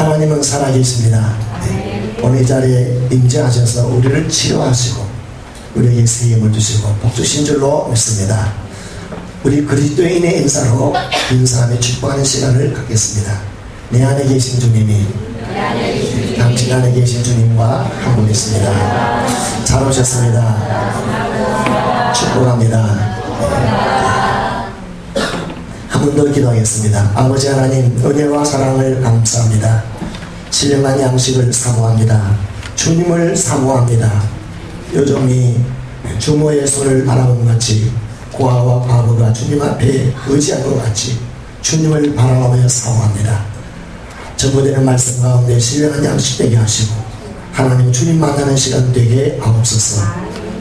하나님은 살아계십니다. 네. 오늘 이 자리에 임재하셔서 우리를 치료하시고 우리에게 새 힘을 주시고 복 주신 줄로 믿습니다. 우리 그리스도인의 인사로 인사하며 축복하는 시간을 갖겠습니다. 내 안에 계신 주님이 당신 안에 계신 주님과 함께 있습니다. 잘 오셨습니다. 축복합니다. 한 번 더 기도하겠습니다. 아버지 하나님, 은혜와 사랑을 감사합니다. 신령한 양식을 사모합니다. 주님을 사모합니다. 요즘이 주모의 손을 바라본 것 같이 고아와 과부가 주님 앞에 의지한 것 같이 주님을 바라보며 사모합니다. 전부되는 말씀 가운데 신령한 양식 되게 하시고 하나님 주님 만나는 시간 되게 하옵소서.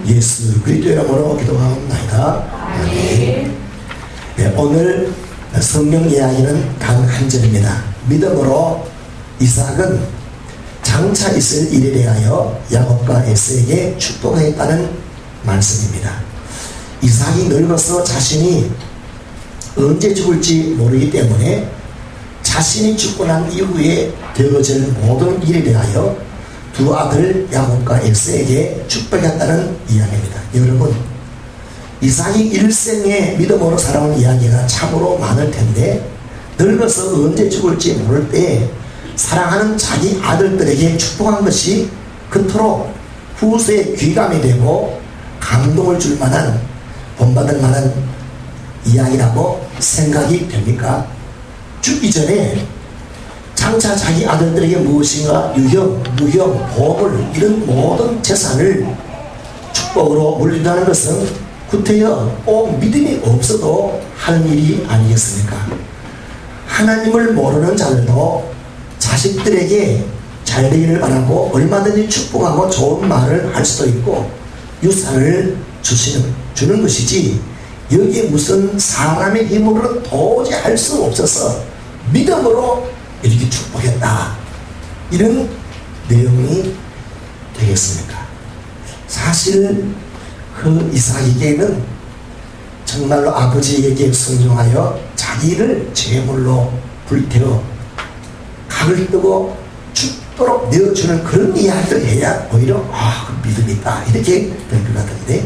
예수 그리스도의 이름으로 기도하옵나이다. 아멘. 네, 오늘 성경 이야기는 단 한 절입니다. 믿음으로 이삭은 장차 있을 일에 대하여 야곱과 에서에게 축복하였다는 말씀입니다. 이삭이 늙어서 자신이 언제 죽을지 모르기 때문에 자신이 죽고 난 이후에 되어질 모든 일에 대하여 두 아들 야곱과 에서에게 축복했다는 이야기입니다. 여러분, 이삭이 일생에 믿음으로 살아온 이야기가 참으로 많을 텐데 늙어서 언제 죽을지 모를 때 사랑하는 자기 아들들에게 축복한 것이 그토록 후세에 귀감이 되고 감동을 줄 만한 본받을 만한 이야기라고 생각이 됩니까? 죽기 전에 장차 자기 아들들에게 무엇인가 유형, 무형, 보물 이런 모든 재산을 축복으로 물린다는 것은 구태여 꼭 믿음이 없어도 하는 일이 아니겠습니까? 하나님을 모르는 자들도 자식들에게 잘 되기를 바라고 얼마든지 축복하고 좋은 말을 할 수도 있고 유산을 주는 것이지 여기에 무슨 사람의 힘으로는 도저히 할 수 없어서 믿음으로 이렇게 축복했다 이런 내용이 되겠습니까? 사실 그 이삭에게는 정말로 아버지에게 순종하여 자기를 제물로 불태워 각을 뜨고 죽도록 내어주는 그런 이야기를 해야 오히려 그 믿음이 있다 이렇게 될 것 같은데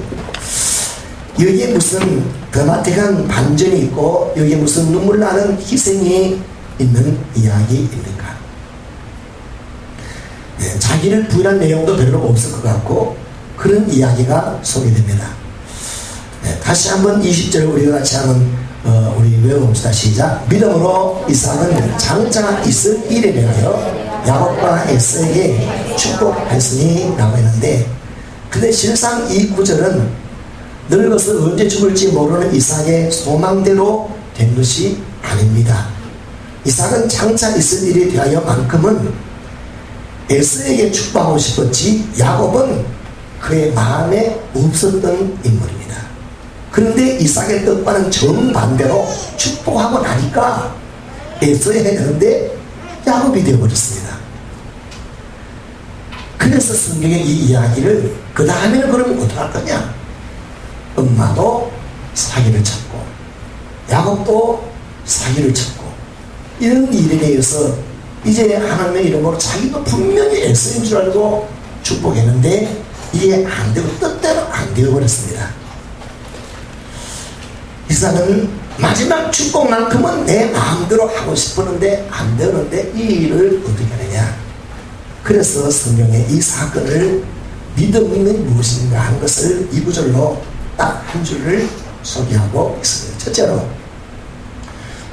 여기에 무슨 드라마틱한 반전이 있고 여기에 무슨 눈물 나는 희생이 있는 이야기입니까? 네, 자기를 부인한 내용도 별로 없을 것 같고 그런 이야기가 소개됩니다. 네, 다시 한번 20절 우리가 같이 한번 우리 외워봅시다. 시작. 믿음으로 이삭은 장차 있을 일에 대하여 야곱과 에서에게 축복했으니 라고 했는데 근데 실상 이 구절은 늙어서 언제 죽을지 모르는 이삭의 소망대로 된 것이 아닙니다. 이삭은 장차 있을 일에 대하여만큼은 에서에게 축복하고 싶었지 야곱은 그의 마음에 없었던 인물입니다. 그런데 이삭의 뜻과는 정반대로 축복하고 나니까 에서에 되는데 야곱이 되어버렸습니다. 그래서 성경의 이 이야기를 그 다음에는 그러면 어떻게 할 거냐? 엄마도 사기를 쳤고 야곱도 사기를 쳤고 이런 일에 대해서 이제 하나님의 이름으로 자기도 분명히 에서인 줄 알고 축복했는데 이게 안 되고 뜻대로 안 되어버렸습니다. 이삭은 마지막 축복만큼은 내 마음대로 하고 싶었는데 안 되는데 이 일을 어떻게 하느냐. 그래서 성경에 이 사건을 믿음이 무엇인가 하는 것을 이 구절로 딱 한 줄을 소개하고 있습니다. 첫째로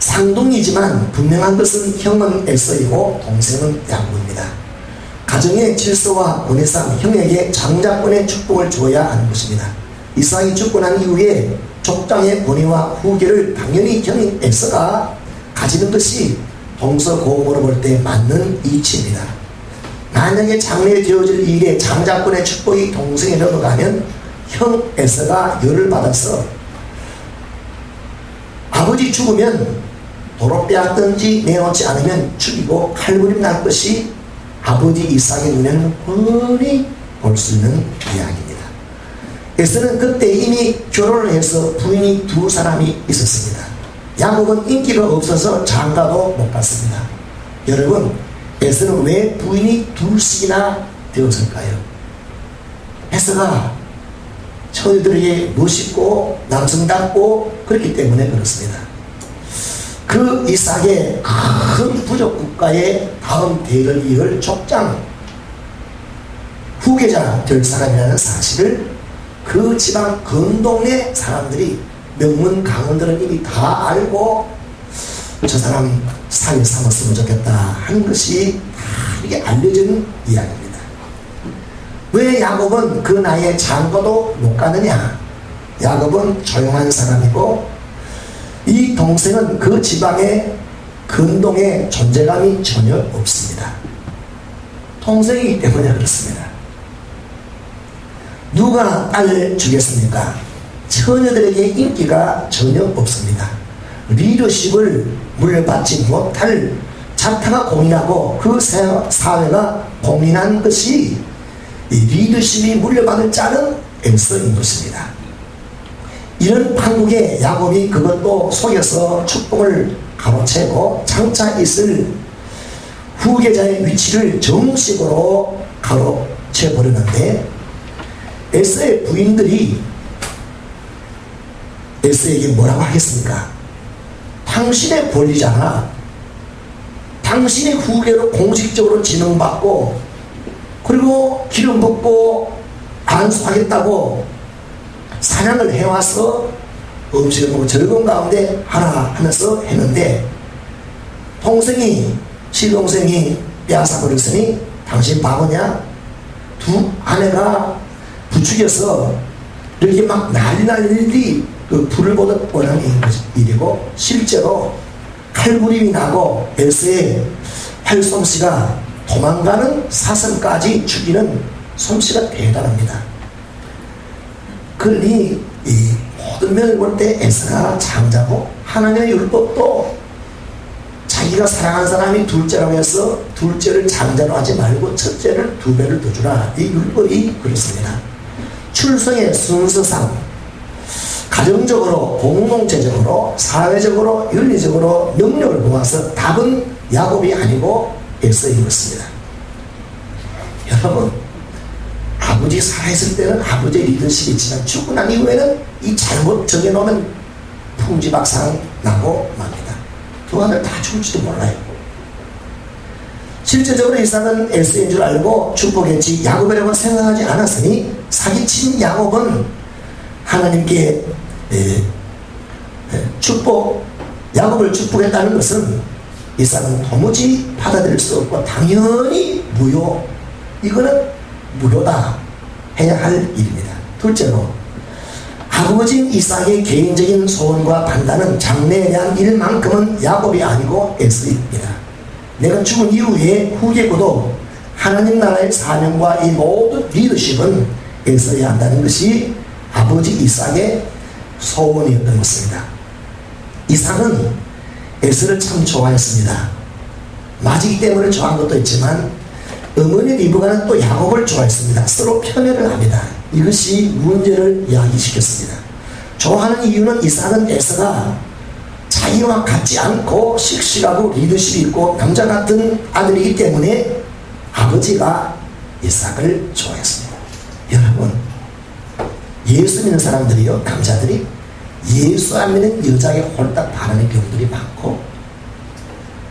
쌍둥이지만 분명한 것은 형은 에서이고 동생은 야곱입니다. 가정의 질서와 본의상 형에게 장자권의 축복을 줘야 하는 것입니다. 이삭이 죽고 난 이후에 족장의 권위와 후계를 당연히 형인 에서가 가지는 것이 동서고금으로 볼 때 맞는 이치입니다. 만약에 장래에 되어질 일에 장자권의 축복이 동생에 넘어가면 형 에서가 열을 받아서 아버지 죽으면 도로 빼앗든지 내놓지 않으면 죽이고 칼부림 날 것이 아버지 이삭의 눈에는 뻔히 볼 수 있는 이야기입니다. 에서는 그때 이미 결혼을 해서 부인이 두 사람이 있었습니다. 야곱은 인기가 없어서 장가도 못 갔습니다. 여러분, 에서는 왜 부인이 둘씩이나 되었을까요? 에서가 처녀들에게 멋있고 남성답고 그렇기 때문에 그렇습니다. 그 이삭의 큰 부족 국가의 다음 대를 이을 족장 후계자 될 사람이라는 사실을 그 지방 근동네 사람들이 명문 강원들은 이미 다 알고 저 사람 사위 삼았으면 좋겠다 하는 것이 다 이게 알려진 이야기입니다. 왜 야곱은 그 나이에 장가도 못 가느냐? 야곱은 조용한 사람이고 이 동생은 그 지방의 근동에 존재감이 전혀 없습니다. 동생이기 때문에 그렇습니다. 누가 딸을 주겠습니까? 처녀들에게 인기가 전혀 없습니다. 리더십을 물려받지 못할 자타가 공인하고 그 사회가 공인한 것이 이 리더십이 물려받을 자는 에서인 것입니다. 이런 판국에 야곱이 그것도 속여서 축복을 가로채고 장차 있을 후계자의 위치를 정식으로 가로채버렸는데 에서의 부인들이 에서에게 뭐라고 하겠습니까? 당신의 권리잖아. 당신의 후계로 공식적으로 지명받고 그리고 기름 붓고 안수하겠다고 사냥을 해와서 음식을 먹고 즐거운 가운데 하라 하면서 했는데 동생이 시동생이 빼앗아 버렸으니 당신 바보냐? 두 아내가 부추겨서 이렇게 막 난리 일이 그 불을 보듯 뻔한 일이고 실제로 칼부림이 나고 에서의 활솜씨가 도망가는 사슴까지 죽이는 솜씨가 대단합니다. 그러니 이 모든 면을 볼 때 에서가 장자고 하나님의 율법도 자기가 사랑하는 사람이 둘째라고 해서 둘째를 장자로 하지 말고 첫째를 2배를 더 주라. 이 율법이 그렇습니다. 출생의 순서상 가정적으로 공동체적으로 사회적으로 윤리적으로 능력을 모아서 답은 야곱이 아니고 에서이었습니다. 여러분 아버지 살아있을 때는 아버지의 리더십이 있지만 죽고 난 이후에는 이 잘못 정해놓으면 풍지박산 나고 맙니다. 두 아들 다 죽을지도 몰라요. 실제적으로 이삭은 에서인 줄 알고 축복했지 야곱이라고 생각하지 않았으니 사기친 야곱은 하나님께 야곱을 축복했다는 것은 이삭은 도무지 받아들일 수 없고 당연히 무효, 이거는 무효다 해야 할 일입니다. 둘째로 아버지인 이삭의 개인적인 소원과 판단은 장래에 대한 일만큼은 야곱이 아니고 에서입니다. 내가 죽은 이후에 후계고도 하나님 나라의 사명과 이 모든 리더십은 에서야 한다는 것이 아버지 이삭의 소원이었던 것입니다. 이삭은 에서를 참 좋아했습니다. 맞이기 때문에 좋아한 것도 있지만 어머니 리브가는 또 야곱을 좋아했습니다. 서로 편애를 합니다. 이것이 문제를 야기시켰습니다. 좋아하는 이유는 이삭은 에서가 자기와 같지 않고 씩씩하고 리더십이 있고 남자 같은 아들이기 때문에 아버지가 이삭을 좋아했습니다. 여러분 예수 믿는 사람들이요, 남자들이 예수 안 믿는 여자에게 홀딱 반하는 경우들이 많고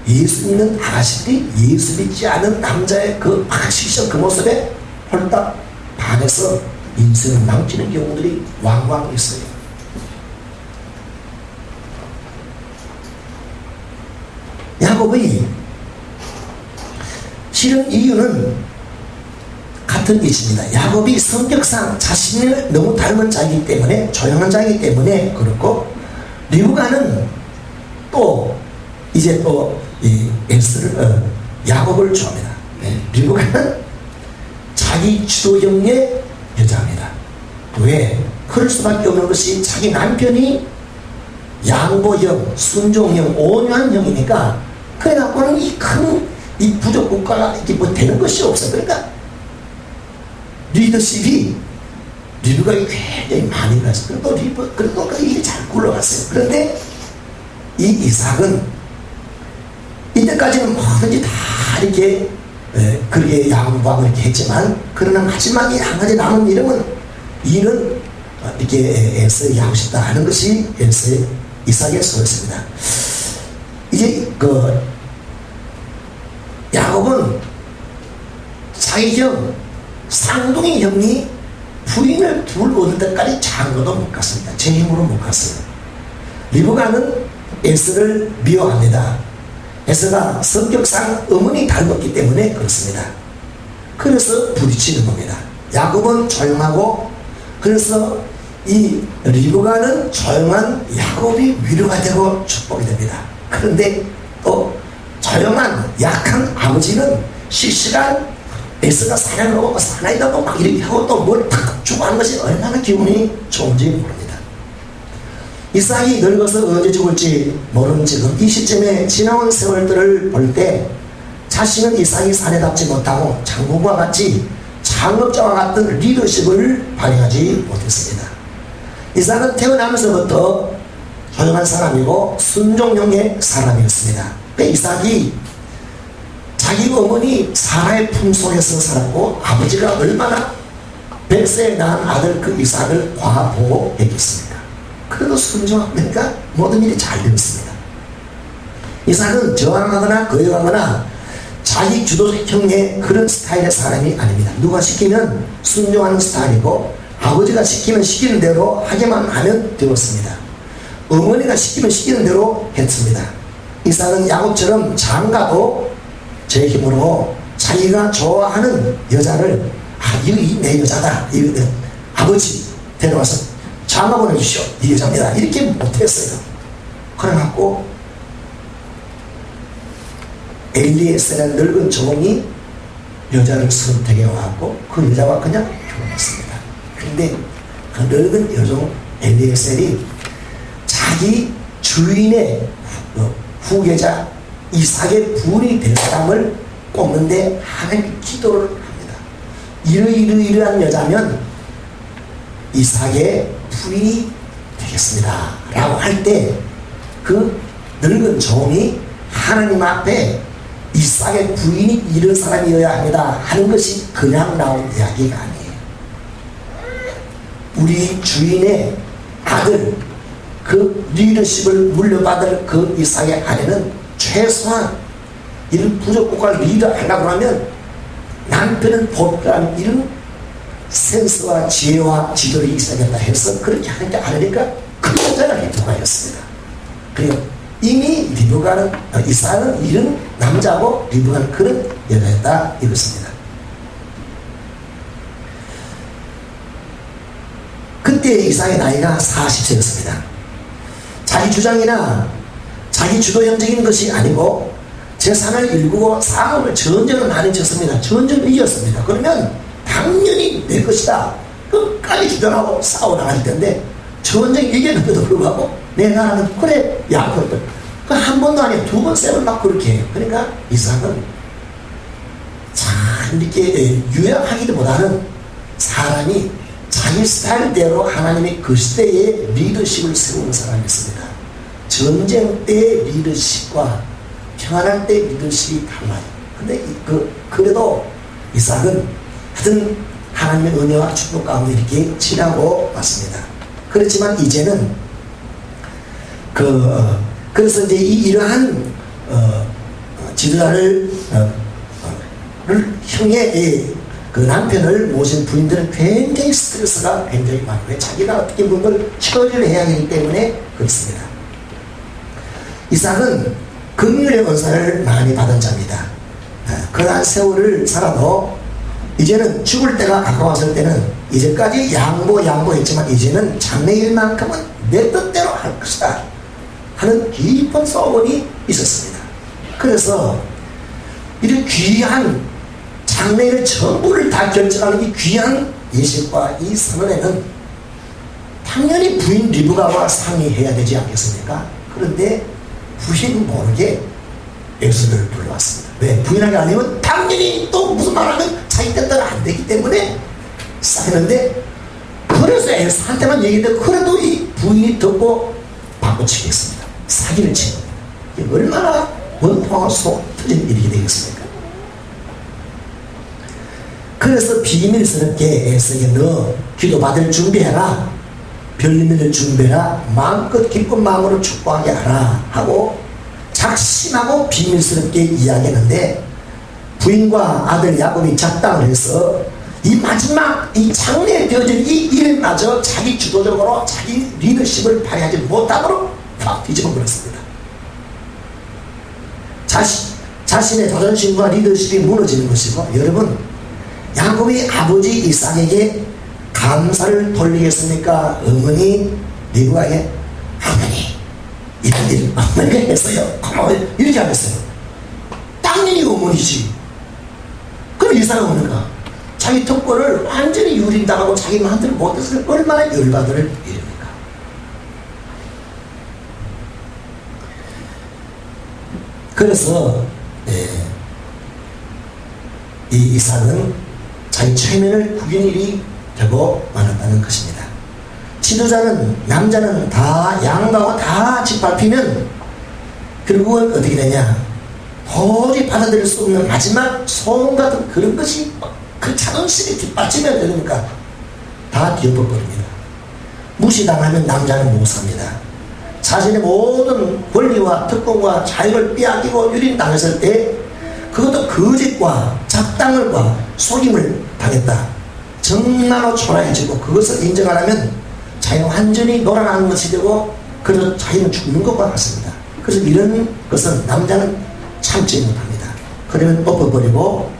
예수 믿는 아가씨들이 예수 믿지 않은 남자의 그 씩씩한 그 모습에 홀딱 반해서 인생을 망치는 경우들이 왕왕 있어요. 야곱의 싫은 이유는 같은 이치입니다. 야곱이 성격상 자신을 너무 닮은 자이기 때문에, 조용한 자이기 때문에 그렇고, 리브가는 또 이제 또 에서를 야곱을 좋아합니다. 리브가는 자기 주도형의 여자입니다. 왜? 그럴 수밖에 없는 것이 자기 남편이 양보형, 순종형, 온유한 형이니까 그래갖고는 이 큰 이 부족 국가가 이게 뭐 되는 것이 없어. 그러니까 리더십이 리브가가 굉장히 많이 갔어요. 그래도 이게 잘 굴러갔어요. 그런데 이 이삭은 이 이때까지는 뭐든지 다 이렇게 그렇게 양보하고 이렇게 했지만, 그러나 마지막에 한 가지 남은 이름은 이는 이렇게 에서에게 하고 싶다 하는 것이 이삭의 소였습니다. 이제 야곱은 자기 형 쌍둥이 형이 부인을 둘 얻을 때까지 장거도 못 갔습니다. 제 힘으로 못 갔어요. 리브가는 에서를 미워합니다. 에서가 성격상 어머니 닮았기 때문에 그렇습니다. 그래서 부딪히는 겁니다. 야곱은 조용하고, 그래서 이 리브가는 조용한 야곱이 위로가 되고 축복이 됩니다. 그런데 또 조용한 약한 아버지는 실시간 에서가 사냥을 하고 사나이다고 막 이렇게 하고 또 뭘 탁 주고 하는 것이 얼마나 기분이 좋은지 모릅니다. 이삭이 늙어서 언제 죽을지 모르는 지금 이 시점에 지나온 세월들을 볼 때 자신은 이삭이 사내답지 못하고 장군과 같이 창업자와 같은 리더십을 발휘하지 못했습니다. 이삭은 태어나면서부터 조용한 사람이고 순종형의 사람이었습니다. 이삭이 자기 어머니 사라의 품속에서 살았고, 아버지가 얼마나 100세에 낳은 아들 그 이삭을 과보했겠습니까? 그래도 순종하니까 모든 일이 잘 되었습니다. 이삭은 저항하거나 거역하거나 자기 주도형의 그런 스타일의 사람이 아닙니다. 누가 시키면 순종하는 스타일이고, 아버지가 시키면 시키는 대로 하기만 하면 되었습니다. 어머니가 시키면 시키는 대로 했습니다. 이삭은 야곱처럼 장가도 제 힘으로 자기가 좋아하는 여자를, 이 내 여자다, 아버지 데려와서 장가 보내주시오, 이 여자입니다, 이렇게 못했어요. 그래갖고 엘리에셀의 늙은 종이 여자를 선택해 와갖고 그 여자와 그냥 결혼했습니다. 근데 그 늙은 여종 엘리에셀이 자기 주인의 후계자 이삭의 부인이 될 사람을 꼽는데 하나님께 기도를 합니다. 이러한 여자면 이삭의 부인이 되겠습니다 라고 할 때 그 늙은 종이 하나님 앞에 이삭의 부인이 이런 사람이어야 합니다 하는 것이 그냥 나온 이야기가 아니에요. 우리 주인의 아들, 그 리더십을 물려받을 그 이삭의 아내는 최소한 이런 부족국가를 리더하려고 하면 남편은 법이라는 이런 센스와 지혜와 지도력이 있어야겠다 해서 그렇게 하는 게 아니니까 그 여자가 리브가였습니다. 그리고 이미 리브가는, 이삭은 이런 남자고 리브가는 그런 여자였다 이것입니다. 그때 이삭의 나이가 40세였습니다. 자기 주장이나 자기 주도형적인 것이 아니고 재산을 일구고 싸움을, 전쟁을 많이 쳤습니다. 전쟁을 이겼습니다. 그러면 당연히 내 것이다, 끝까지 주장하고 싸워나갈 텐데 전쟁 이겼는데도 불구하고 내 나라는 그래 약했다. 그 한 번도 아니고 두 번, 세 번 막 그렇게 해요. 그러니까 이삭은 참 이렇게 유약하기보다는 사람이 자기 스타일대로 하나님의 그 시대의 리더십을 세우는 사람이었습니다. 전쟁 때의 리더십과 평안할 때 리더십이 달라요. 근데 그래도 이삭은 하여튼 하나님의 은혜와 축복 가운데 이렇게 지나고 왔습니다. 그렇지만 이제는 그래서 이제 이러한 지도자를 형의 그 남편을 모신 부인들은 굉장히 스트레스가 굉장히 많고요. 자기가 어떻게 뭔가를 처리를 해야 하기 때문에 그렇습니다. 이삭은 긍휼의 은사를 많이 받은 자입니다. 그러한 세월을 살아도 이제는 죽을 때가 가까웠을 때는 이제까지 양보했지만 이제는 장래일만큼은 내 뜻대로 할 것이다 하는 깊은 소원이 있었습니다. 그래서 이런 귀한 장래의 전부를 다 결정하는 이 귀한 예식과 이 선언에는 당연히 부인 리브가와 상의해야 되지 않겠습니까? 그런데 부인 모르게 에서를 불러왔습니다. 왜? 부인하게 아니면 당연히 또 무슨 말하면 자기 뜻대로 안 되기 때문에 쌓이는데, 그래서 에서한테만 얘기했는데 그래도 이 부인이 듣고 바꿔치겠습니다. 사기를 친 겁니다. 이게 얼마나 원통하고 속 터진 일이 되겠습니까? 그래서 비밀스럽게 에서에게 너 기도받을 준비해라, 별일을 준비해라, 마음껏 기쁜 마음으로 축복하게 하라 하고 작심하고 비밀스럽게 이야기했는데, 부인과 아들 야곱이 작당을 해서 이 마지막 이 장래에 되어질 이 일마저 자기 주도적으로 자기 리더십을 발휘하지 못함으로 확 뒤집어 버렸습니다. 자신의 자존심과 리더십이 무너지는 것이고, 여러분, 야곱이 아버지 이삭에게 감사를 돌리겠습니까? 어머니 리브가에게 어머니 이런 일 어머니가 했어요, 고마워요, 이렇게 하겠어요? 당연히 어머니지. 그럼 이삭은 어머니가 자기 특권을 완전히 유린당하고 자기 마음대로 못해서 얼마나 열받을 일입니까? 그래서 이 이삭은 자기 체면을 구긴 일이 되고 말았다는 것입니다. 지도자는, 남자는 다 양보하고 다 짓밟히면 결국은 어떻게 되냐, 도저히 받아들일 수 없는 마지막 소음 같은 그런 것이 그 자존심이 뒷받침이 되니까 다 뒤엎어버립니다. 무시당하면 남자는 못 삽니다. 자신의 모든 권리와 특권과 자유를 빼앗기고 유린당했을 때 그것도 거짓과 작당을과 속임을 당했다, 정말로 초라해지고 그것을 인정하려면 자기는 완전히 놀아나는 것이 되고, 그래서 자기는 죽는 것과 같습니다. 그래서 이런 것은 남자는 참지 못합니다. 그러면 엎어버리고,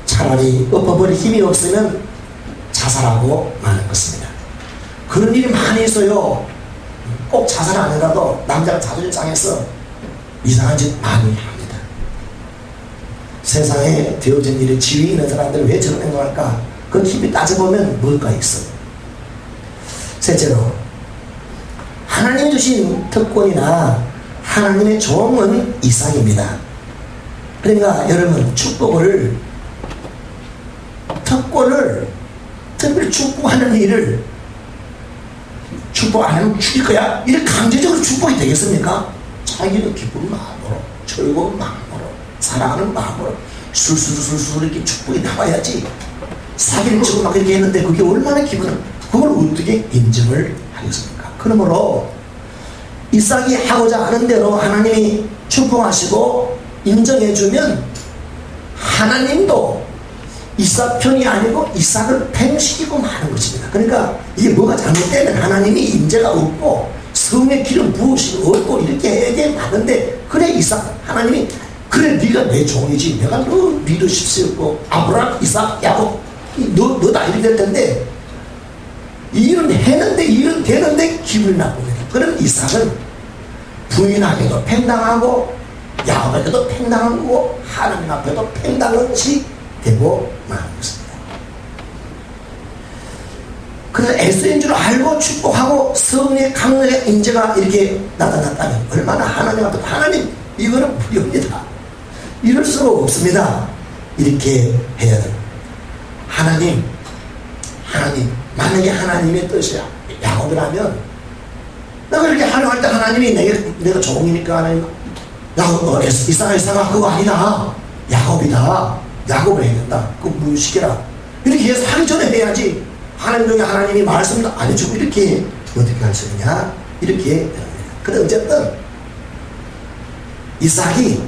차라리 엎어버릴 힘이 없으면 자살하고 마는 것입니다. 그런 일이 많이 있어요. 꼭 자살 아니라도 남자가 자존심 상해서 이상한 짓 많이 합니다. 세상에 되어진 일에 지위 있는 사람들은 왜 저런 행동할까? 그 힘이 따져보면 뭘까 있어요. 셋째로, 하나님이 주신 특권이나 하나님의 종은 이삭입니다. 그러니까 여러분, 특권을, 특별히 축복하는 일을 축복 안 하면 죽일 거야, 이렇게 강제적으로 축복이 되겠습니까? 자기도 기쁜 마음으로, 즐거운 마음으로, 사랑하는 마음으로 술술술술 이렇게 축복이 나와야지. 사기를 치고 막 이렇게 했는데 그게 얼마나 그걸 어떻게 인정을 하겠습니까? 그러므로 이삭이 하고자 하는 대로 하나님이 축복하시고 인정해주면 하나님도 이삭 편이 아니고 이삭을 팽시키고 마는 것입니다. 그러니까 이게 뭐가 잘못되면 하나님이 인재가 없고 성의 기름 부으시고 없고 이렇게 해야 마는데, 그래 이삭 하나님이 그래 네가 내 종이지, 내가 너 리더십 세웠고 아브라함 이삭 야곱 너다 이렇게 될 텐데, 일은 했는데 일은 되는데 기분이 나쁩니다. 그런 이삭은 부인에게도 팽당하고 야곱에게도 팽당하고 하나님 앞에도 팽당한 것이 되고 마는 것입니다. 그래서 에서인 줄 알고 축복하고 성의 강력의 인재가 이렇게 나타났다면 얼마나 하나님 앞에, 하나님 이거는 무효입니다, 이럴 수가 없습니다, 이렇게 해야 돼요. 하나님 만약에 하나님의 뜻이야 야곱이라면, 내가 이렇게 하려고 할 때 하나님이 내가 종이니까 하나님 이삭아 그거 아니다, 야곱이다, 야곱을 해야 된다, 그거 무시켜라, 이렇게 해서 하기 전에 해야지. 하나님 중에 하나님이 말씀도 안 해주고 이렇게 어떻게 할 수 있냐, 이렇게 됩니다. 근데 어쨌든 이삭이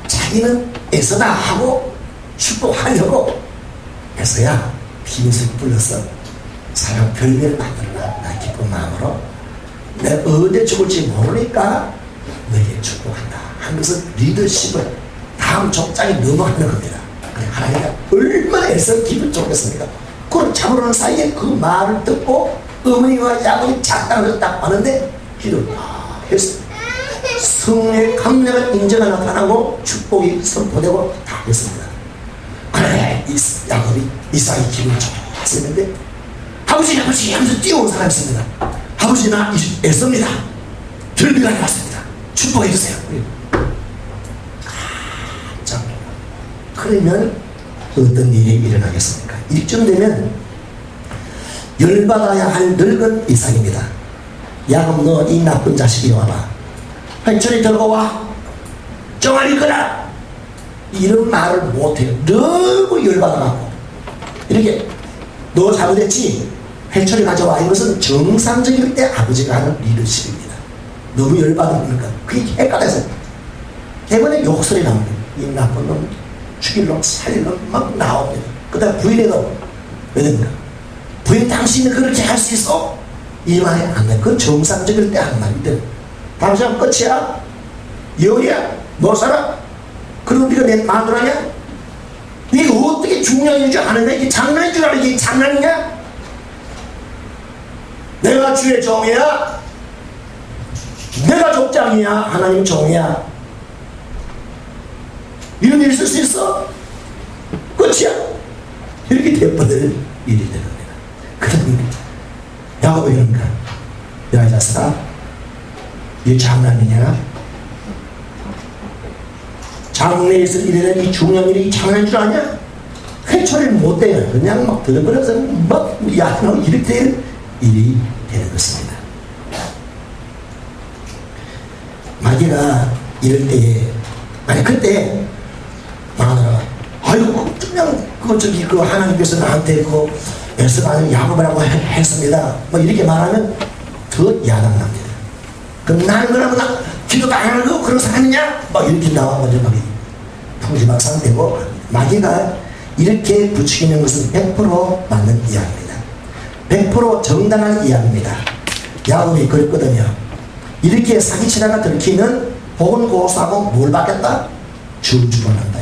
자기는 에서다 하고 축복하려고 에서야 비밀스럽게 불러서 사랑 별명을 만들어라, 나 기쁜 마음으로 내가 언제 죽을지 모르니까 너에게 축복한다 하는 것은 리더십을 다음 족장에 넘어가는 겁니다. 하나님이 얼마나 애써 기분 좋겠습니까? 그걸 잡으려는 사이에 그 말을 듣고 어머니와 야곱이 작당을 딱 하는데 기도를 다 했습니다. 성의 강력한 인재가 나타나고 축복이 선포되고 다 했습니다. 그래 야곱이 이삭이 기분이 좋았었는데, 아버지 하면서 뛰어온 사람이 있습니다. 아버지 나 애써입니다, 별비가 났습니다, 축복해 주세요. 그러면 어떤 일이 일어나겠습니까? 이쯤 되면 열받아야 할 늙은 이삭입니다. 야곱 너 이 나쁜 자식이 와봐, 저리 들고 와, 정아리 거라 이런 말을 못해요. 너무 열받아갖고 이렇게 너 잘못했지 회초리 가져와. 이것은 정상적일 때 아버지가 하는 리더십입니다. 너무 열받으니까 그게 헷갈려서 대번에 욕설이 나옵니다. 이 나쁜 놈 죽일 놈 살릴 놈 막 나옵니다. 그 다음에 부인해도 왜 됩니까? 부인 당신이 그렇게 할 수 있어? 이 말이 안 돼. 그건 정상적일 때 하는 말인데 당신은 끝이야? 열이야? 못 살아? 그럼 네가 내 마누라냐? 네가 어떻게 중요한 줄 아느냐? 이게 장난인 줄 알아? 이게 장난이냐? 내가 주의 종이야? 내가 족장이야? 하나님 종이야? 이런 일 있을 수 있어? 끝이야? 이렇게 되어버릴 일이 되는 겁니다. 그러니 야곱이 이런가? 야 이 자식아, 이게 장난이냐? 장래에서 일어나는 이 중요한 일이 장난인 줄 아냐? 회초리를 못 대요. 그냥 막 들어버려서 막 야 너 이렇게 될 일이 되는 것입니다. 마귀가 이럴 때에 아니 그때 마누라가 아이고 그냥 그 하나님께서 나한테 그 에스바는 야곱이라고 했습니다. 뭐 이렇게 말하면 더 야단납니다. 그럼 나는 그러면 나 기도도 안 하고 그런 사람이냐? 막 이렇게 나와가지고 막 풍지막 상태고 마귀가 이렇게 부추기는 것은 100% 맞는 이야기입니다. 100% 정당한 이야기입니다. 야곱이 그랬거든요. 이렇게 사기치다가 들키면 복은 고소하고 뭘 받겠다? 저주받는다.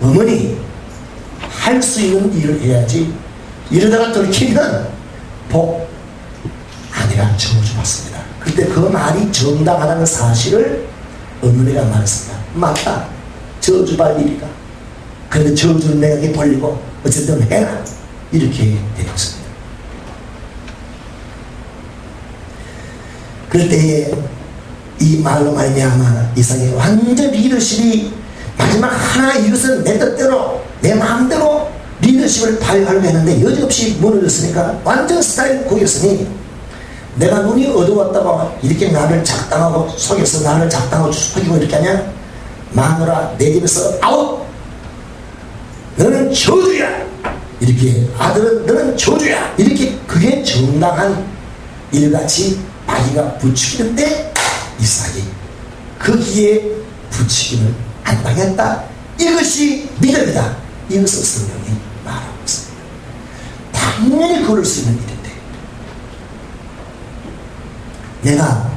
어머니 할 수 있는 일을 해야지 이러다가 들키면 복 아니라 저주받습니다. 그때 그 말이 정당하다는 사실을 어머니가 말했습니다. 맞다. 저주받을 일이다. 그런데 저주는 내게 벌리고 어쨌든 해라. 이렇게 되었습니다. 그럴 때에 이 말로 말미암아 이삭의 완전 리더십이 마지막 하나 이것은 내 뜻대로 내 마음대로 리더십을 발휘하려고 했는데 여지없이 무너졌으니까 완전 스타일 구겼으니 내가 눈이 어두웠다고 이렇게 나를 작당하고 속여서 나를 작당하고 속이고 이렇게 하냐? 마누라 내 집에서 아웃! 너는 저주야! 이렇게 아들은 너는 저주야! 이렇게 그게 정당한 일같이 마귀가 부추기는데 이삭이 거기에 부추김을 안 당했다. 이것이 믿음이다. 이것을 성경이 말하고 있습니다. 당연히 그럴 수 있는 일인데 내가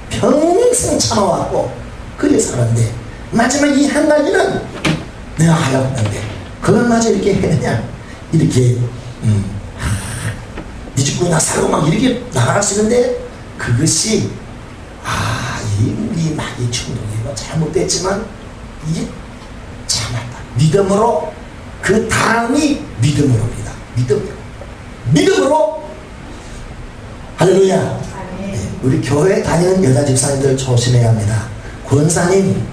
평생 참아왔고 그래 살았는데 마지막 이 한 가지는 내가 하려고 했는데 그것마저 이렇게 해내냐 이렇게 네 집구나 나 살고 막 이렇게 나갈 수 있는데 그것이 이 마귀 충동이고 잘못됐지만 이게 참았다. 믿음으로 그 다음이 믿음으로입니다. 믿음으로 할렐루야. 네, 우리 교회 다니는 여자 집사님들 조심해야 합니다. 권사님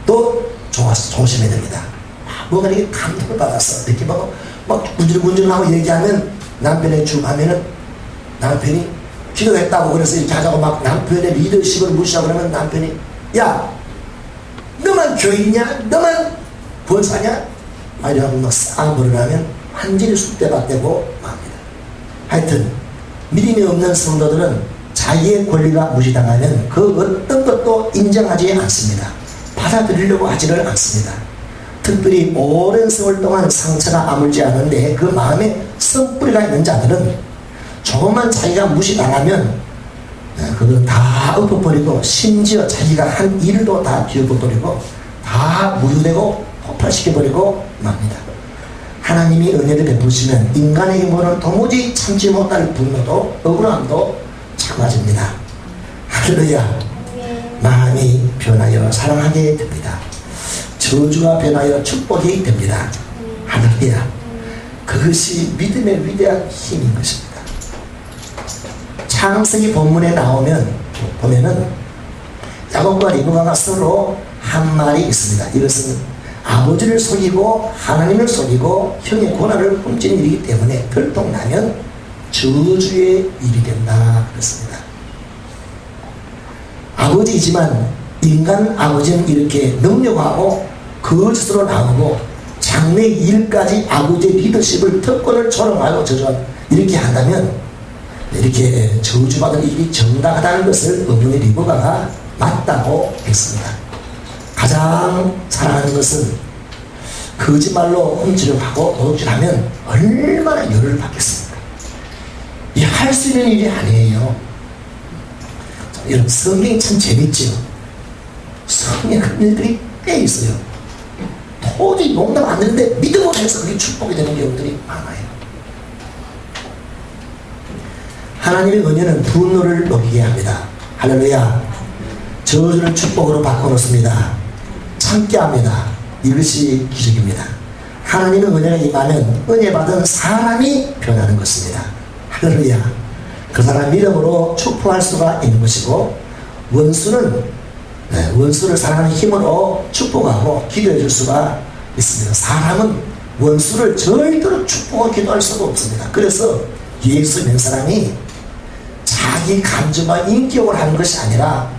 또 조심해야 됩니다. 뭐가 이렇게 감동을 받았어 이렇게 막 군질군질하고 얘기하면 남편의 쭉 하면은 남편이 기도했다고 그래서 이렇게 하자고 막 남편의 리더십을 무시하고 그러면 남편이 야 너만 교인냐? 너만 권사냐? 이러고 막 싸움을 하면 완전히 쑥대밭되고 맙니다. 하여튼 믿음이 없는 성도들은 자기의 권리가 무시당하면 그 어떤 것도 인정하지 않습니다. 받아들이려고 하지를 않습니다. 특별히 오랜 세월 동안 상처가 아물지 않은데 그 마음에 썩뿌리가 있는 자들은 조금만 자기가 무시당하면 그거 다 엎어버리고 심지어 자기가 한 일도 다 뒤엎어버리고 다 무효되고 폭발시켜버리고 맙니다. 하나님이 은혜를 베푸시면 인간의 힘으로는 도무지 참지 못할 분노도 억울함도 참아집니다. 할렐루야. 마음이 변하여 사랑하게 됩니다. 저주가 변하여 축복이 됩니다. 할렐루야. 그것이 믿음의 위대한 힘인 것입니다. 창세기 본문에 보면은 야곱과 리브가가 서로 한 말이 있습니다. 이것은 아버지를 속이고 하나님을 속이고 형의 고난을 훔치는 일이기 때문에 들통나면 저주의 일이 된다 그랬습니다. 아버지이지만 인간 아버지는 이렇게 능력하고 거짓으로 나오고 장래 일까지 아버지의 리더십을 특권을 조롱하고 저주하고 이렇게 한다면 이렇게 저주받은 일이 정당하다는 것을 어머니 리브가가 맞다고 했습니다. 가장 사랑하는 것은 거짓말로 훔치려 하고 도둑질하면 얼마나 열을 받겠습니까? 이 할 수 있는 일이 아니에요. 자, 여러분 성경이 참 재밌죠. 성경에 그런 일들이 꽤 있어요. 도저히 농담 안 되는데 믿음으로 해서 그게 축복이 되는 경우들이 많아요. 하나님의 은혜는 분노를 녹이게 합니다. 할렐루야. 저주를 축복으로 바꿔놓습니다. 참게 합니다. 이것이 기적입니다. 하나님의 은혜가 임하면 은혜 받은 사람이 변하는 것입니다. 할렐루야. 그 사람 믿음으로 축복할 수가 있는 것이고 원수는 원수를 사랑하는 힘으로 축복하고 기도해 줄 수가 있습니다. 사람은 원수를 절대로 축복하고 기도할 수가 없습니다. 그래서 예수 믿는 사람이 자기 감정과 인격을 하는 것이 아니라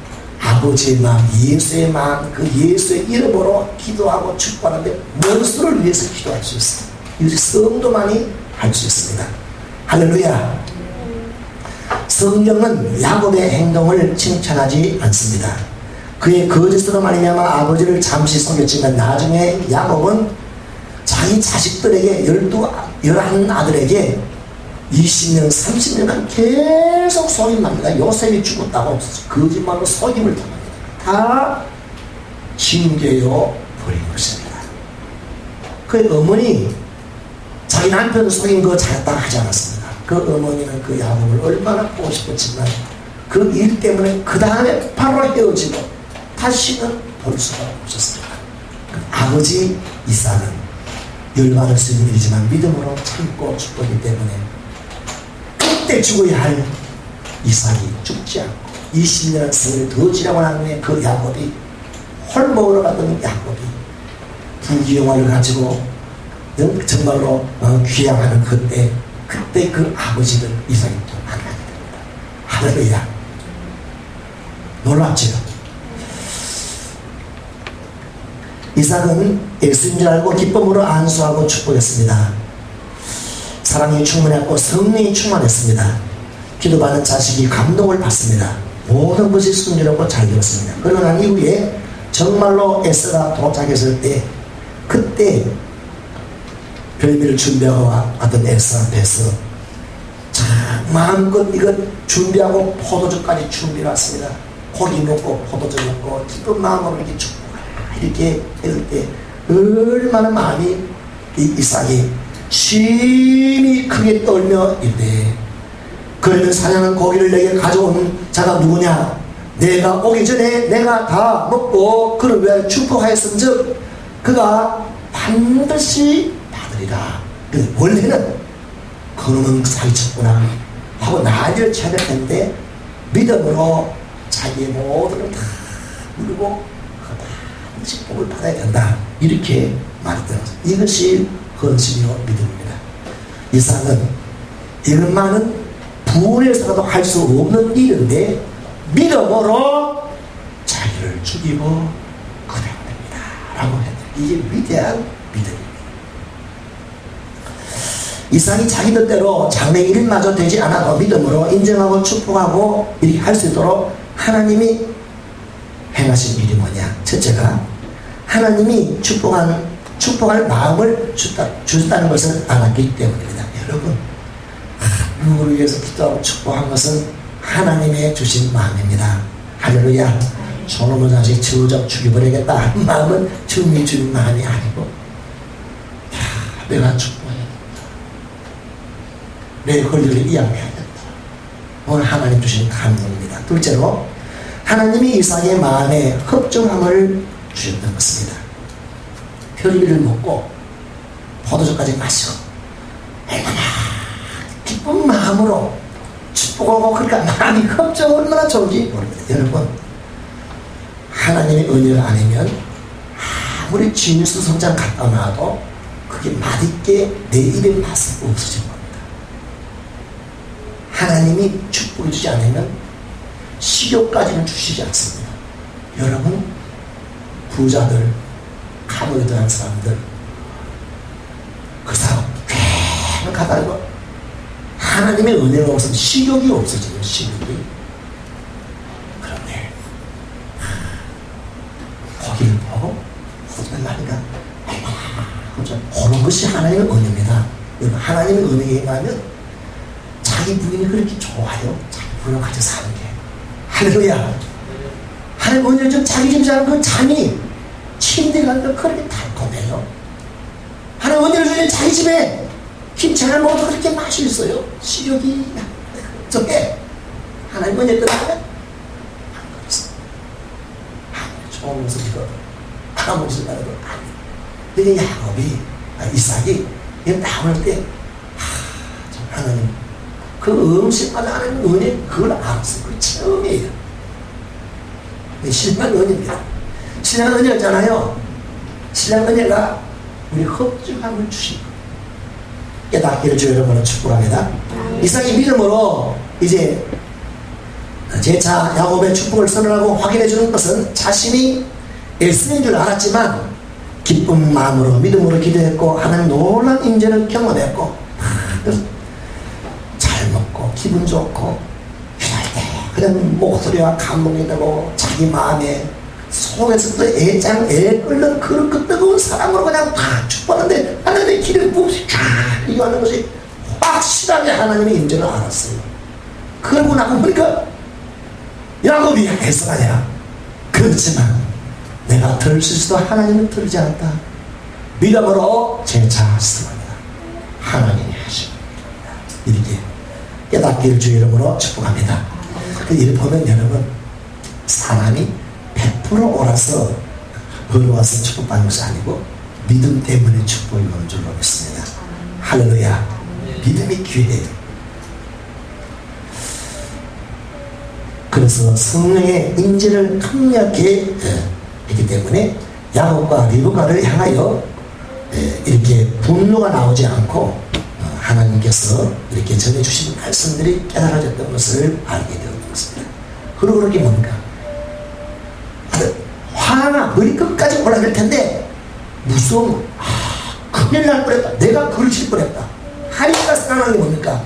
아버지의 마음, 예수의 마음, 그 예수의 이름으로 기도하고 축복하는데 원수를 위해서 기도할 수 있습니다. 이것이 성도만이 할 수 있습니다. 할렐루야. 성경은 야곱의 행동을 칭찬하지 않습니다. 그의 거짓으로 말미암아 아버지를 잠시 속였지만 나중에 야곱은 자기 자식들에게 11 아들에게 20년, 30년간 계속 속임합니다. 요셉이 죽었다고 거짓말로 속임을 당합니다. 다 징계요 버린 것입니다. 그 어머니 자기 남편 속인 거 잘했다고 하지 않았습니다. 그 어머니는 그 야곱을 얼마나 보고 싶었지만 그 일 때문에 그 다음에 바로 헤어지고 다시는 볼 수가 없었습니다. 아버지 이삭은 열받을 수 있는 일이지만 믿음으로 참고 죽었기 때문에 그때 죽어야 할 이삭이 죽지 않고 20년 세월을 더 지나고 난 후에 그 야곱이 홀먹으러 갔던 야곱이 부귀영화를 가지고 정말로 귀향하는 그때 그 아버지를 이삭이 또 만나게 됩니다. 할렐루야. 놀랍죠. 이삭은 예수인 줄 알고 기쁨으로 안수하고 축복했습니다. 사랑이 충만했고 성령이 충만했습니다. 기도받는 자식이 감동을 받습니다. 모든 것이 순조롭고 잘 되었습니다. 그러고 난 이후에 정말로 에스가 도착했을 때 그때 별미를 준비하고 왔던 에스 앞에서 자 마음껏 이것 준비하고 포도주까지 준비해 왔습니다. 고기 먹고 포도주 먹고 기쁜 마음으로 이렇게 축복하라 이렇게 했을 때 얼마나 마음이 이삭이 심히 크게 떨며 이르되 그러면 사냥한 고기를 내게 가져온 자가 누구냐? 내가 오기 전에 내가 다 먹고 그를 위하여 축복하였은즉 그가 반드시 받으리라. 근데 원래는 그놈은 사기쳤구나 하고 난리를 쳐야 될 텐데 믿음으로 자기의 모든 걸 다 누르고 반드시 복을 받아야 된다 이렇게 말했던 거죠. 이것이 헌신이요 믿음입니다. 이삭은 이것만은 부에서라도 할 수 없는 일인데 믿음으로 자기를 죽이고 그대로됩니다 라고 했다. 이게 위대한 믿음입니다. 이삭이 자기 뜻대로 장래 일마저 되지 않아도 믿음으로 인정하고 축복하고 이렇게 할 수 있도록 하나님이 행하신 일이 뭐냐? 첫째가 하나님이 축복할 마음을 주셨다는 것을 알았기 때문입니다. 여러분 누구를 위해서 기도하고 축복한 것은 하나님의 주신 마음입니다. 할렐루야. 저놈의 자식 저적 죽여버리겠다 하는 마음은 주님이 주는 마음이 아니고 내가 축복해야겠다. 내 권리를 이양해야겠다. 오늘 하나님 주신 감동입니다. 둘째로 하나님이 이삭의 마음에 흡족함을 주셨던 것입니다. 별일을 먹고 포도주까지 마시고 얼마나 기쁜 마음으로 축복하고 그러니까 마음이 흡족 얼마나 좋은지 모릅니다. 여러분 하나님의 은혜가 아니면 아무리 진수 성장 갖다 놔도 그게 맛있게 내 입에 맛이 없어진 겁니다. 하나님이 축복해 주지 않으면 식욕까지는 주시지 않습니다. 여러분, 부자들, 감옥에 들어간 사람들, 그 사람 꽤나 가다가 하나님의 은혜가 없으면 식욕이 없어져요. 식욕이. 그런데 거기를 보고 얼마니까 그런 것이 하나님의 은혜입니다. 하나님의 은혜에 임하면 자기 부인이 그렇게 좋아요. 자기 부인을 같이 사는 게. 할렐루야. 하나님 은혜를 좀 자기 집에 자는 그 잠이 침대에 가는 그렇게 달콤해요. 하나님 은혜를 주는 자기 집에 김치 하나 먹어도 그렇게 맛이 있어요. 식욕이 저게 하나님 은혜 끝나면 안 그랬어. 좋은 모습이거든. 아무것도 말해도 안 돼. 근데 야곱이, 이삭이 나올 때 하나님 그 음식마다 하는 은혜 그걸 알았어요. 그 처음이에요. 신령한 은혜입니다. 신령한 은혜였잖아요. 신령한 은혜가 우리 흡족함을 주시고 깨닫기를 주여 여러분을 축복합니다. 이삭이 믿음으로 이제 제차 야곱의 축복을 선언하고 확인해 주는 것은 자신이 일승인 줄 알았지만 기쁜 마음으로 믿음으로 기도했고 하나님 놀라운 임재를 경험했고 잘 먹고 기분 좋고 이럴 때 그냥 목소리와 감동이 되고 자기 마음에 속에서도 애 끓는 그런 그 뜨거운 사랑으로 그냥 다 축복하는데 하나님의 길을 부으시 이거 하는 것이 확실하게 하나님의 임재를 알았어요. 그러고 나고 보니까 야곱이 애써하냐 그렇지만 내가 들을 수도 하나님은 들지 않다. 믿음으로 제차하였습니다. 하나님이 하십니다. 이렇게 깨닫기를 주의 이름으로 축복합니다. 이를 보면 여러분 사람이 100% 옳아서 어려워서 축복받는 것이 아니고 믿음 때문에 축복이 오는 줄로 믿습니다. 할렐루야. 믿음이 귀해요. 그래서 성령의 임재를 강력히 있기 때문에 야곱과 리브가를 향하여 이렇게 분노가 나오지 않고 하나님께서 이렇게 전해주신 말씀들이 깨달아졌던 것을 알게 되었던 것입니다. 그리고 그렇게 뭔가 화가 머리 끝까지 올라갈 텐데 무서움, 큰일 날 뻔했다. 내가 그르칠 뻔했다. 하니까 생각나는 게 뭡니까?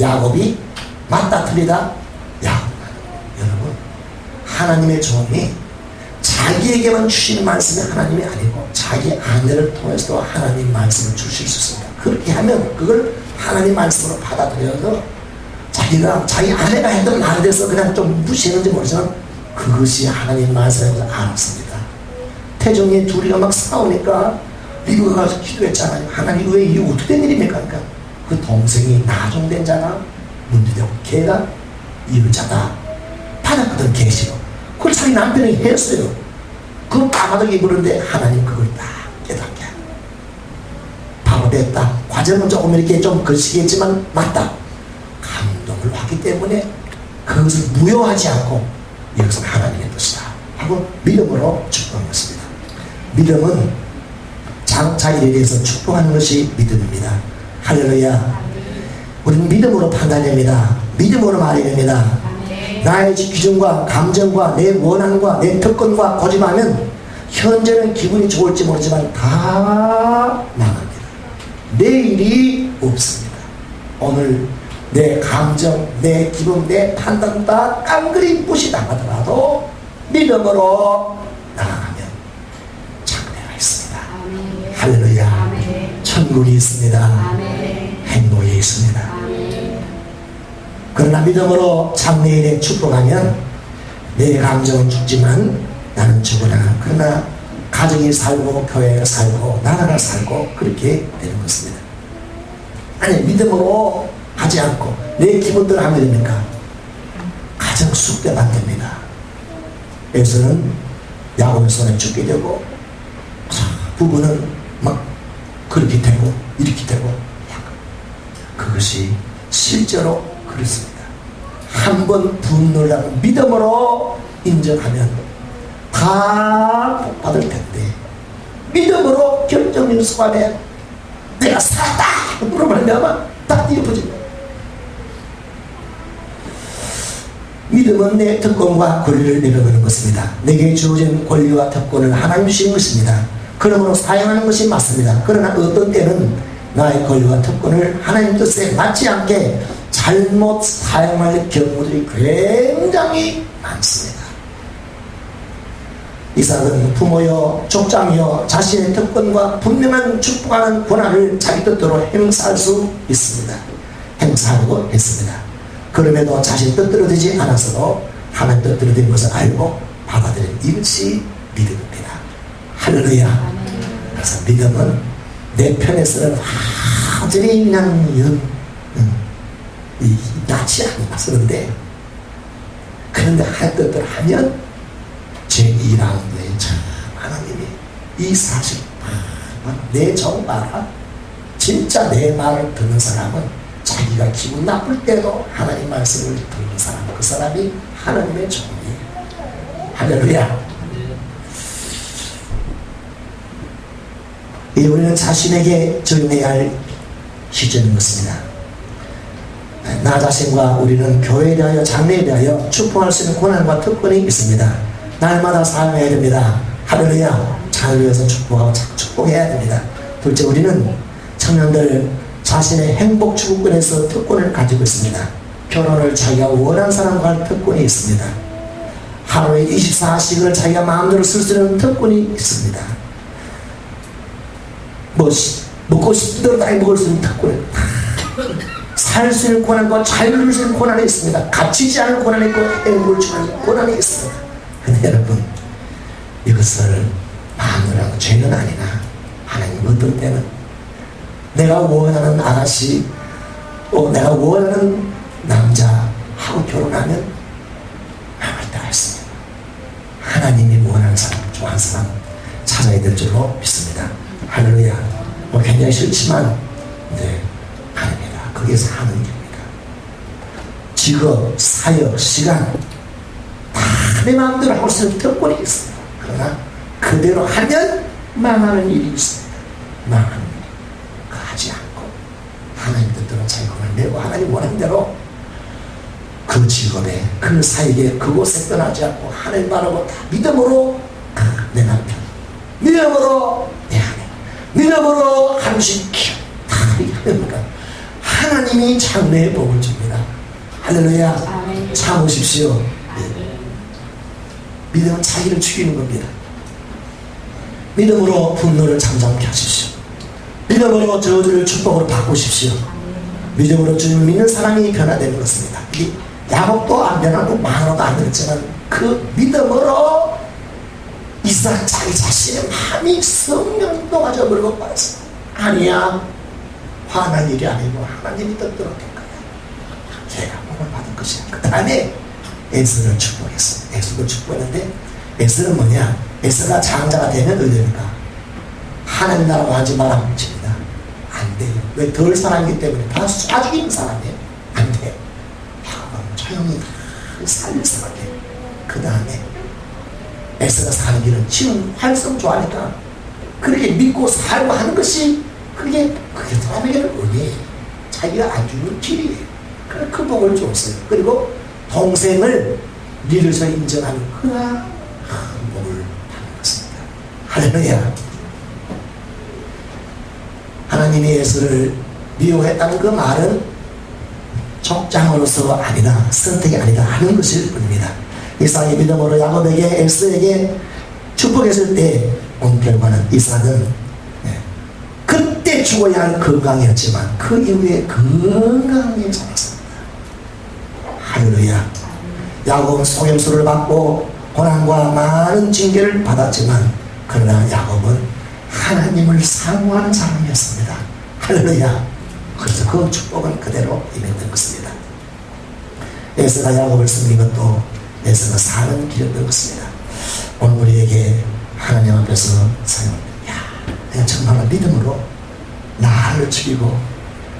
야곱이 맞다 틀리다. 여러분 하나님의 종이 자기에게만 주시는 말씀이 하나님이 아니고 자기 아내를 통해서도 하나님 말씀을 주실 수 있습니다. 그렇게 하면 그걸 하나님 말씀으로 받아들여서 자기가 자기 아내가 했던 말에 대해서 그냥 좀 무시했는지 모르지만 그것이 하나님 말씀에서 알았습니다. 태종이 둘이가 막 싸우니까 리브가가 가서 기도했잖아요. 하나님 왜 이게 어떻게 된 일입니까? 그러니까 그 동생이 나종된 자가 문제되고 걔가 이의자다 받았거든. 계시로 그걸 자기 남편이 했어요. 그 까마득히 부르는데 하나님 그걸 딱 깨닫게 하고 바로 됐다. 과정은 조금 이렇게 좀 거시기했지만 맞다. 감동을 받기 때문에 그것을 무효하지 않고 이것은 하나님의 뜻이다 하고 믿음으로 축복했습니다. 믿음은 자기에 대해서 축복하는 것이 믿음입니다. 할렐루야. 우리는 믿음으로 판단합니다. 믿음으로 말해야 됩니다. 나의 기준과 감정과 내 원한과 내 특권과 고집하면 현재는 기분이 좋을지 모르지만 다 망합니다. 내일이 없습니다. 오늘 내 감정, 내 기분, 내 판단 다 깡그리 무시당하더라도 믿음으로 나아가면 장래가 있습니다. 아멘. 할렐루야. 아멘. 천국이 있습니다. 아멘. 행복이 있습니다. 아멘. 그러나 믿음으로 장래일에 축복하면 내 감정은 죽지만 나는 죽으나 그러나 가정이 살고 교회가 살고 나라가 살고 그렇게 되는 것입니다. 아니 믿음으로 하지 않고 내 기분대로 하면 됩니까? 가정 쑥대가 안 됩니다. 그래서는 야곱의 손에 죽게 되고 부부는 막 그렇게 되고 이렇게 되고 그것이 실제로 그렇습니다. 한번 분노를 하고 믿음으로 인정하면 다 복받을 텐데 믿음으로 결정력 순간에 내가 살았다 물어보면 딱 뒤엎어집니다. 믿음은 내 특권과 권리를 내려놓는 것입니다. 내게 주어진 권리와 특권을 하나님 주신 것입니다. 그러므로 사용하는 것이 맞습니다. 그러나 어떤 때는 나의 권리와 특권을 하나님 뜻에 맞지 않게 잘못 사용할 경우들이 굉장히 많습니다. 이삭은 부모여 족장이여 자신의 특권과 분명한 축복하는 권한을 자기 뜻대로 행사할 수 있습니다. 행사하려고 했습니다. 그럼에도 자신 뜻대로 되지 않아서도 하나님 뜻대로 된 것을 알고 받아들인 이것이 믿음입니다. 할렐루야. 그래서 믿음은 내 편에서는 완전히 그냥 낫지 않나 그런데 하나님 뜻대로 하면 제2라운드에 참 하나님이 이 사실 내 정말 진짜 내 말을 듣는 사람은 자기가 기분 나쁠 때도 하나님 말씀을 듣는 사람 그 사람이 하나님의 종이에요. 할렐루야. 우리는 자신에게 적용해야 할 시점인 것입니다. 나 자신과 우리는 교회에 대하여 장래에 대하여 축복할 수 있는 권한과 특권이 있습니다. 날마다 사용해야 됩니다. 할렐루야. 잘 위해서 축복하고 축복해야 됩니다. 둘째, 우리는 청년들 자신의 행복 추구권에서 특권을 가지고 있습니다. 결혼을 자기가 원하는 사람과 할 특권이 있습니다. 하루에 24시간을 자기가 마음대로 쓸 수 있는 특권이 있습니다. 먹고 싶은 대로 다 먹을 수 있는 특권이 살 수 있는 권한과 자유를 줄 수 있는 권한이 있습니다. 갇히지 않을 권한이 있고 행복을 주는 권한이 있습니다. 근데 여러분 이것을 마음으로 하고 죄는 아니나 하나님 어떤 때는 내가 원하는 아가씨 내가 원하는 남자하고 결혼하면 마음을 다했습니다. 하나님이 원하는 사람 좋아하는 사람 찾아야 될 줄로 믿습니다. 할렐루야. 굉장히 싫지만 아닙니다. 거기에서 하는 일입니다. 직업, 사역, 시간 다 내 마음대로 할 수 있는 특권이 있습니다. 그러나 그대로 하면 망하는 일이 있습니다. 망하는 일. 그거 하지 않고 하나님 뜻대로 자기 권한을 내고 하나님 원하는 대로 그 직업에 그 사역에 그곳에 떠나지 않고 하나님 바라고 다 믿음으로 내 남편 믿음으로 내 아내 믿음으로 한식 다 하니까 하나님이 장래의 복을 줍니다. 할렐루야. 참으십시오. 믿음은 자기를 죽이는 겁니다. 믿음으로 분노를 잠잠케 하십시오. 믿음으로 저주를 축복으로 바꾸십시오. 믿음으로 주님을 믿는 사람이 변화되는 것입니다. 야곱도 안 변하고 마누라도 안 변했지만 그 믿음으로 이삭 자기 자신의 마음이 성령도 가져버리고 말했어. 아니야. 화난 일이 아니고 하나님이 뜻대로 된 거야. 제가 복을 받은 것이야. 그 다음에 에스를 축복했어. 에스를 축복했는데 에스는 뭐냐? 에스가 장자가 되면 어디입니까? 하나님 나라로 하지 마라 묻힙니다. 안 돼요. 왜? 덜 사람이기 때문에 다 쏴 죽이는 사람이에요. 안 돼. 야곱은 조용히 살릴 사람이에요. 그 다음에 에스가 사는 길은 지금 활성 좋아하니까 그렇게 믿고 살고 하는 것이 그게 사람에게는 은혜예요. 자기가 안 주는 길이에요. 그래서 그 복을 줬어요. 그리고 동생을 리더서 인정하는 그러한 복을 받는 것입니다. 할렐루야. 하나님이 에스를 미워했다는 그 말은 족장으로서 아니다, 선택이 아니다 하는 것일 뿐입니다. 이삭의 믿음으로 야곱에게 에스에게 축복했을 때 온 결과는 이삭은 그때 죽어야 할 건강이었지만 그 이후에 건강히 자랐습니다. 할렐루야. 야곱은 속임수를 받고 고난과 많은 징계를 받았지만 그러나 야곱은 하나님을 사모하는 사람이었습니다. 할렐루야. 그래서 그 축복은 그대로 임했던 것입니다. 에서가 야곱을 섬긴 것도 에서가 사는 길이었던 것입니다. 오늘 우리에게 하나님 앞에서 내가 정말로 믿음으로 나를 죽이고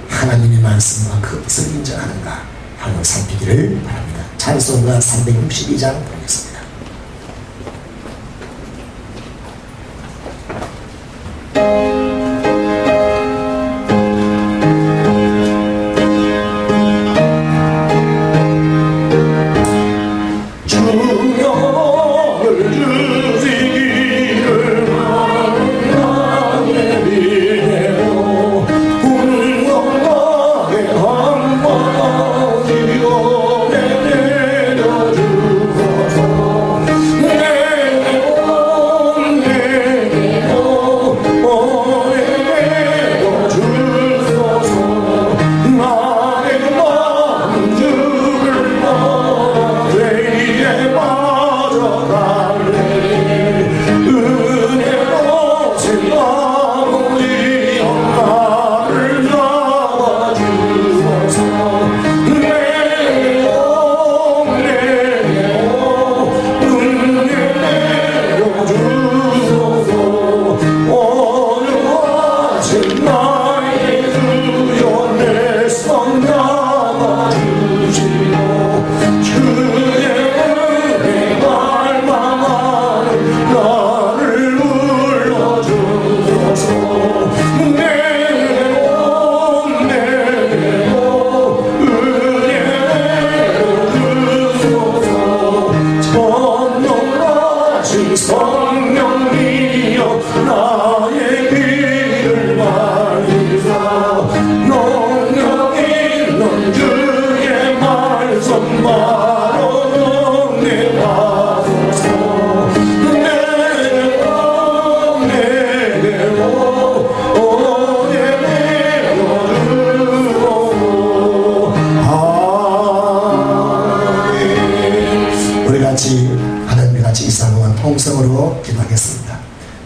하나님의 말씀과 그 뜻을 인정하는가 하는 살피기를 바랍니다. 찬송가 362장 보겠습니다.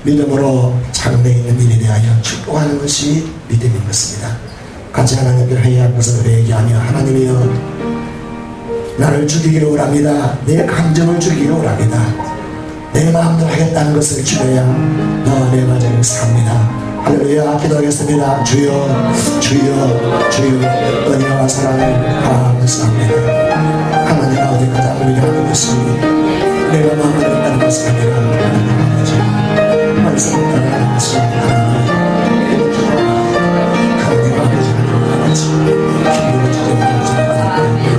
믿음으로 장래에 있는 일에 대하여 축복하는 것이 믿음인 것입니다. 같이 하나님께 회개할 것을 회개하며 하나님이여 나를 죽이기를 원합니다. 내 감정을 죽이기를 원합니다. 내 마음대로 하겠다는 것을 주여야 너와 내 가정을 삽니다. 할렐루야. 기도하겠습니다. 주여 주여 주여 은혜와 사랑을 감사합니다. 하나님 아버지 가장 위대한 것이 내가 마음대로 했다는 것이 아니라 하나님 아버지 말씀을 따르는 것이 하나님 아버지 하나님 아버지 기도를 주제로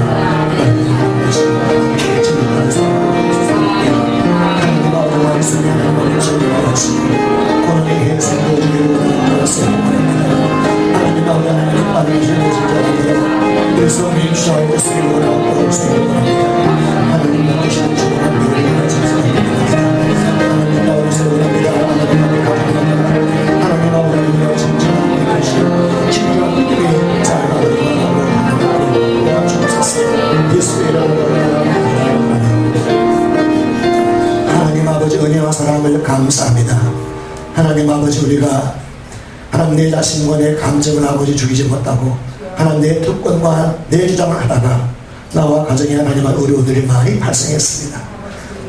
하나님 아버지 은혜와 사랑을 감사합니다. 하나님 아버지 우리가 하나님 내 자신과 내 감정을 아버지 죽이지 못하고 하나님 내 특권과 내 주장을 하다가 나와 가정에 하나님의 어려움들이 많이 발생했습니다.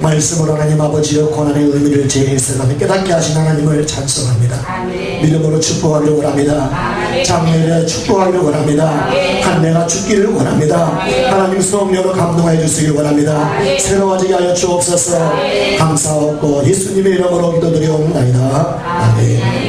말씀으로 하나님 아버지여 고난의 의미를 제해서 깨닫게 하신 하나님을 찬송합니다. 아멘. 믿음으로 축복하기를 원합니다. 장래에 축복하기를 원합니다. 한 내가 죽기를 원합니다. 하나님 성령으로 감동해 주시길 원합니다. 새로워지게 하여 주옵소서. 감사하고 예수님의 이름으로 기도드리옵나이다. 아멘.